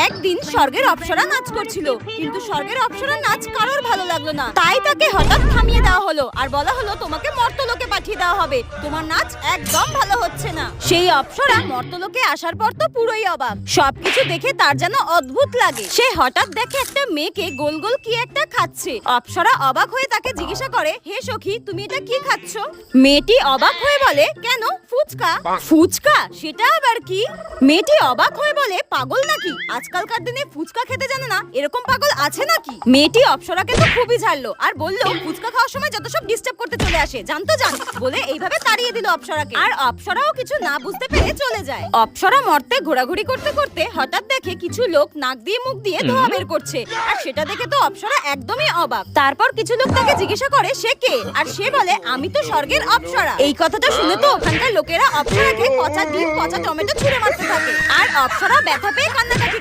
একদিন স্বর্গের অপ্সরা নাচ করছিল, কিন্তু স্বর্গের অপ্সরা নাচ কারোর ভালো লাগলো না। তাই তাকে হঠাৎ থামিয়ে দেওয়া হলো আর বলা হলো তোমাকে মর্তলোকে পাঠিয়ে দেওয়া হবে, তোমার নাচ একদম ভালো হচ্ছে না। সেই অপ্সরা মর্তলোকে আসার পর তো পুরোই অবাক, সবকিছু দেখে তার যেন অদ্ভুত লাগে। সে হঠাৎ দেখে একটা মেয়েকে গোল গোল কি একটা খাচ্ছে। অপ্সরা অবাক হয়ে তাকে জিজ্ঞাসা করে, হে সখী, তুমি এটা কি খাচ্ছ? মেয়েটি অবাক হয়ে বলে, কেন, ফুচকা। ফুচকা? সেটা আবার কি? মেয়েটি অবাক হয়ে বলে, পাগল নাকি, আজকালকার দিনে ফুচকা খেতে জানে না, এরকম পাগল আছে নাকি? মেয়েটি অপ্সরাকে তো খুবই ঝাড়লো আর বললো, ফুচকা খাওয়ার সময় যত সব ডিস্টার্ব করতে চলে আসে, জানতো জান, বলে এইভাবে তাড়িয়ে দিল অপ্সরাকে। আর অপ্সরাও কিছু না বুঝতে পেরে চলে যায়। অপ্সরা মর্তে ঘোরাঘুরি করতে করতে হঠাৎ দেখে কিছু লোক নাক দিয়ে মুখ দিয়ে ধোঁয়া বের করছে, আর সেটা দেখে তো অপ্সরা একদমই অবাক। তারপর কিছু লোক তাকে জিজ্ঞাসা করে সে কে, আর সে বলে, আমি তো স্বর্গের অপ্সরা। এই কথাটা শুনে তো ওখানকার লোকেরা অপ্সরাকে পচা ডিম পচা টমেটো ছুঁড়ে মারতে থাকে, আর অপ্সরা ব্যথা পেয়ে কান্নাকাটি